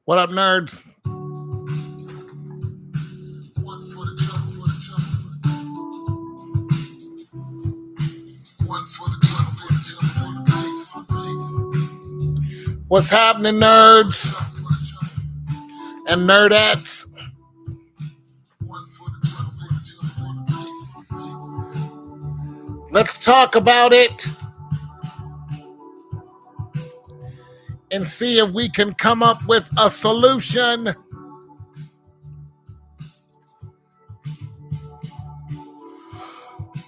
What up, nerds? One for the trouble, for the trouble. One for the trouble, for the trouble, for the bass. What's happening, nerds and nerdettes? One for the trouble, for the trouble, for the bass. Let's talk about it and see if we can come up with a solution.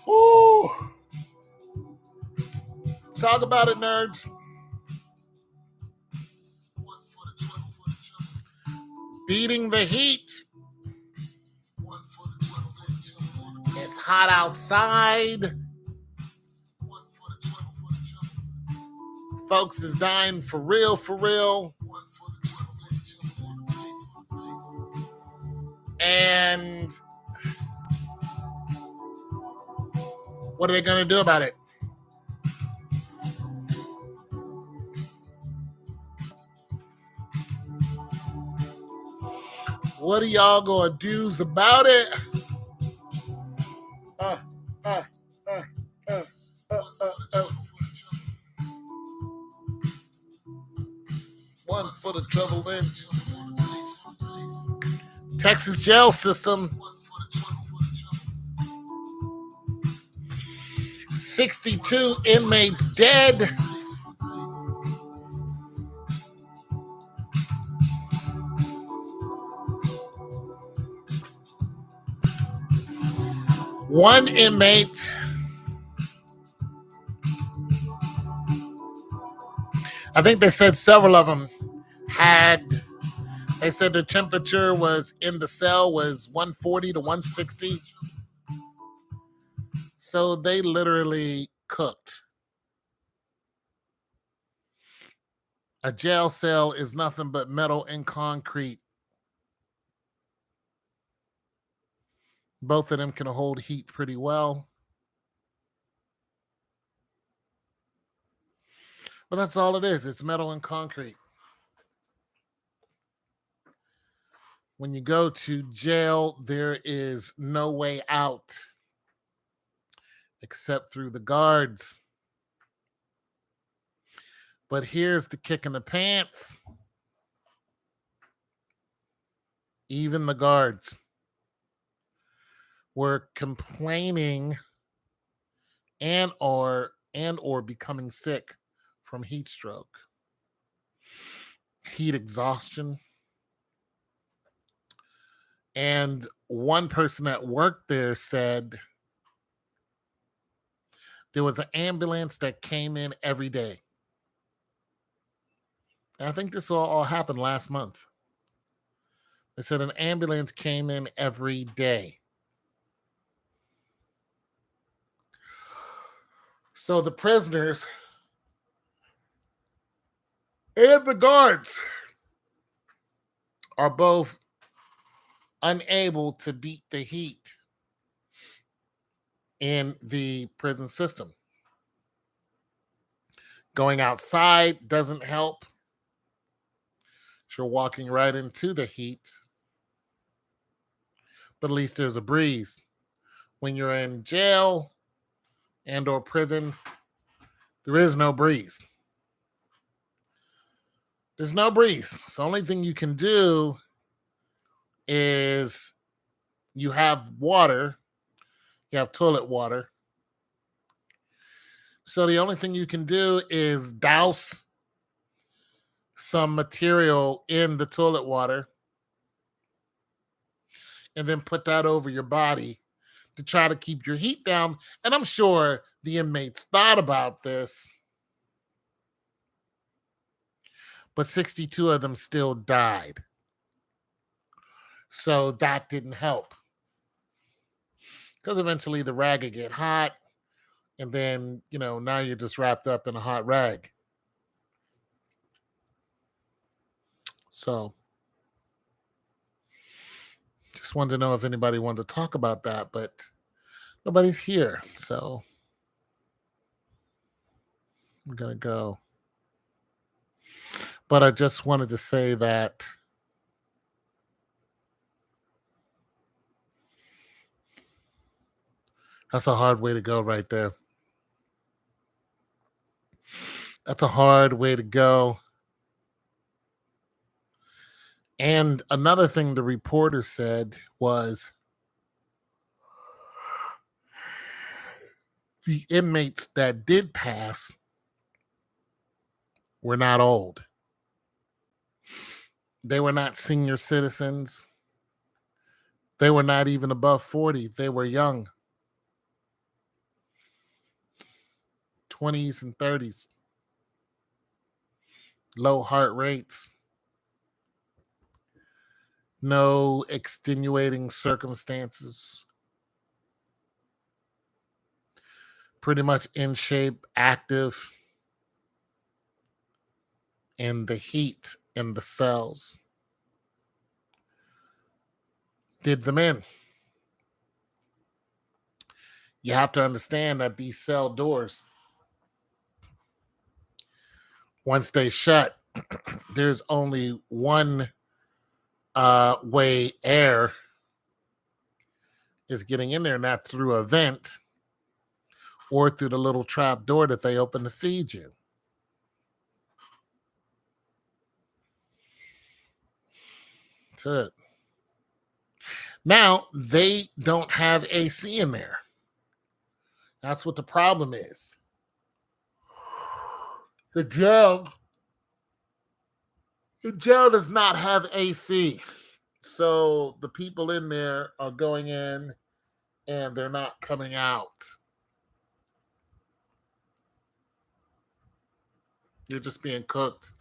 Ooh. Let's talk about it, nerds. One for the trouble, for the trouble. Beating the heat. One for the trouble, for the trouble, for the bass. It's hot outside. One for the trouble, for the trouble. Folks is dying for real, for real. One for the trouble, for the trouble, for the bass. And what are they going to do about it? What are y'all going to do about it? One for the trouble then. Texas jail system. 62 inmates dead. One inmate I think they said several of them they said the temperature was in the cell was 140 to 160. So they literally cooked. A jail cell is nothing but metal and concrete. Both of them can hold heat pretty well. But that's all it is. It's metal and concrete. When you go to jail, there is no way out except through the guards. But here's the kick in the pants. Even the guards were complaining and or becoming sick from heat stroke, heat exhaustion. And one person that worked there said there was an ambulance that came in every day. And I think this all happened last month. They said an ambulance came in every day. So the prisoners and the guards are both unable to beat the heat in the prison system. Going outside doesn't help. You're walking right into the heat. But at least there's a breeze. When you're in jail and or prison, there is no breeze. There's no breeze. So the only thing you can do is you have water. You have toilet water. So the only thing you can do is douse some material in the toilet water and then put that over your body to try to keep your heat down. And I'm sure the inmates thought about this, but 62 of them still died. So that didn't help. Because eventually the rag would get hot, and then, now you're just wrapped up in a hot rag. So just wanted to know if anybody wanted to talk about that, but nobody's here. So I'm going to go. But I just wanted to say that That's a hard way to go right there. That's a hard way to go. And another thing the reporter said was the inmates that did pass were not old. They were not senior citizens. They were not even above 40. They were young, 20s and 30s, low heart rates, no extenuating circumstances, pretty much in shape, active, and the heat in the cells did them in. You have to understand that these cell doors, once they shut, there's only one way air is getting in there, and that's through a vent or through the little trap door that they open to feed you. That's it. Now, they don't have AC in there. That's what the problem is. The jail does not have AC. So the people in there are going in and they're not coming out. You're just being cooked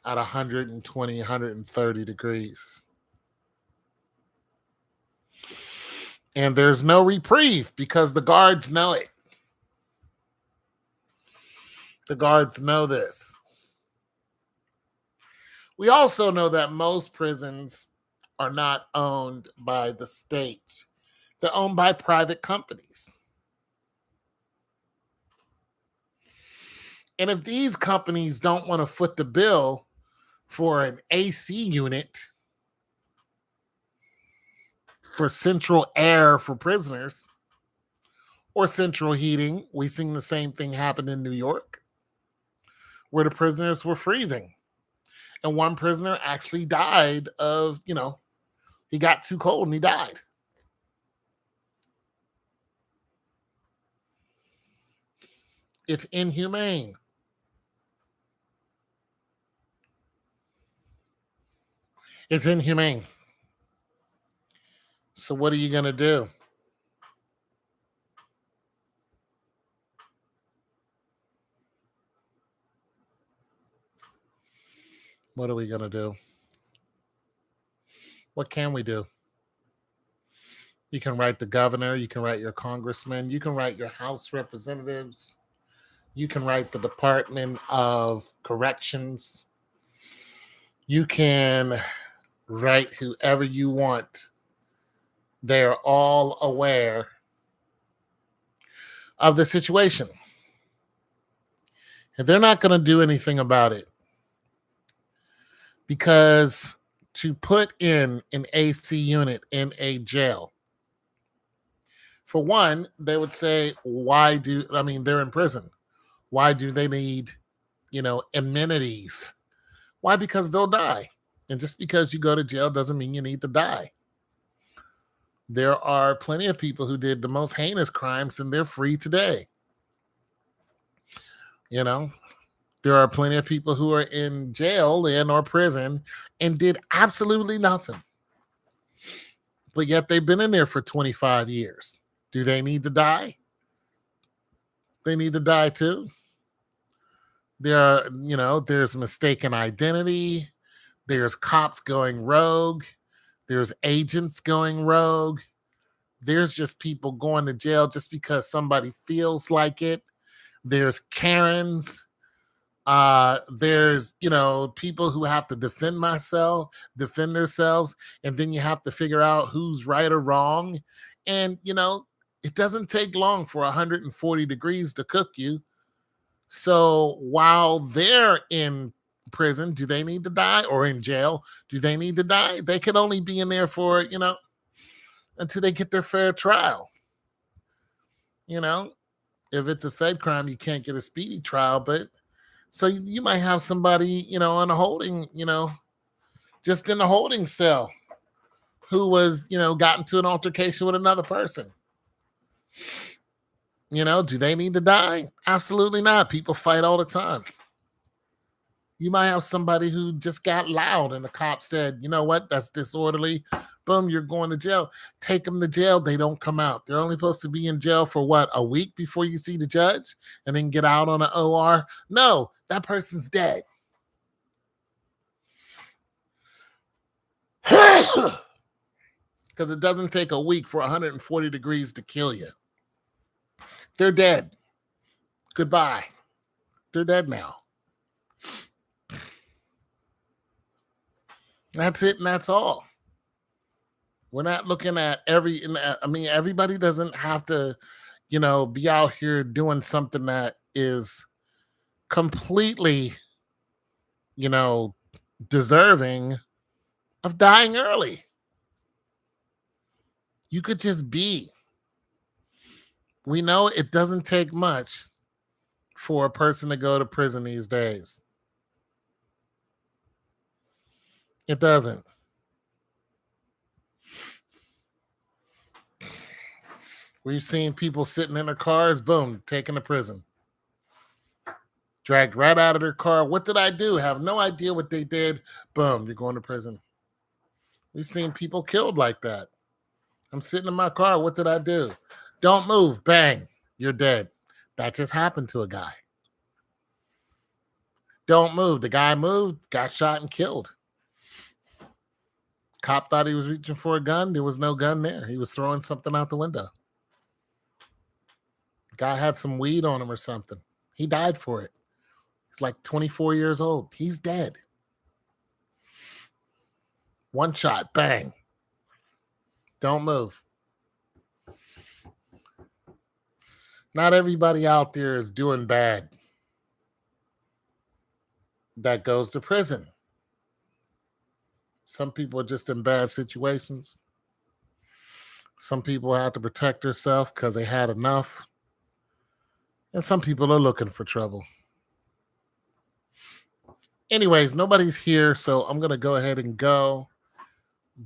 at 120, 130 degrees. And there's no reprieve because the guards know it. The guards know this. We also know that most prisons are not owned by the state. They're owned by private companies. And if these companies don't want to foot the bill for an AC unit for central air for prisoners or central heating, we've seen the same thing happen in New York where the prisoners were freezing. And one prisoner actually died of, he got too cold and he died. It's inhumane. It's inhumane. So what are you going to do? What are we going to do? What can we do? You can write the governor, you can write your congressman, you can write your House representatives, you can write the Department of Corrections, you can write whoever you want. They're all aware of the situation. And they're not going to do anything about it. Because to put in an AC unit in a jail, for one, they would say, they're in prison. Why do they need, amenities? Why? Because they'll die. And just because you go to jail doesn't mean you need to die. There are plenty of people who did the most heinous crimes and they're free today. There are plenty of people who are in jail or prison and did absolutely nothing. But yet they've been in there for 25 years. Do they need to die? They need to die too. There's mistaken identity. There's cops going rogue. There's agents going rogue. There's just people going to jail just because somebody feels like it. There's Karens. There's people who have to defend themselves, and then you have to figure out who's right or wrong. And it doesn't take long for 140 degrees to cook you. So while they're in prison, do they need to die? Or in jail, do they need to die? They could only be in there for until they get their fair trial. You know, if it's a Fed crime, you can't get a speedy trial, but so you might have somebody, on a holding, just in a holding cell who was, got into an altercation with another person. Do they need to die? Absolutely not. People fight all the time. You might have somebody who just got loud and the cop said, you know what, that's disorderly. Boom, you're going to jail. Take them to jail. They don't come out. They're only supposed to be in jail for what, a week before you see the judge and then get out on an OR? No, that person's dead. Because it doesn't take a week for 140 degrees to kill you. They're dead. Goodbye. They're dead now. That's it, and that's all. We're not looking at everybody doesn't have to, be out here doing something that is completely, you know, deserving of dying early. You could just be. We know it doesn't take much for a person to go to prison these days. It doesn't. We've seen people sitting in their cars, boom, taken to prison. Dragged right out of their car. What did I do? Have no idea what they did. Boom, you're going to prison. We've seen people killed like that. I'm sitting in my car. What did I do? Don't move. Bang, you're dead. That just happened to a guy. Don't move. The guy moved, got shot and killed. Cop thought he was reaching for a gun. There was no gun there. He was throwing something out the window. Guy had some weed on him or something. He died for it. He's like 24 years old. He's dead. One shot, bang. Don't move. Not everybody out there is doing bad that goes to prison. Some people are just in bad situations. Some people have to protect themselves because they had enough. And some people are looking for trouble. Anyways, nobody's here, so I'm going to go ahead and go.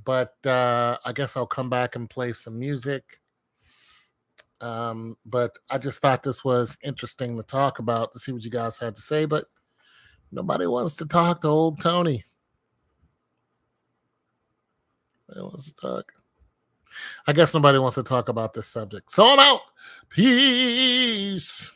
But I guess I'll come back and play some music. But I just thought this was interesting to talk about, to see what you guys had to say. But nobody wants to talk to old Tony. Nobody wants to talk. I guess nobody wants to talk about this subject. So I'm out. Peace.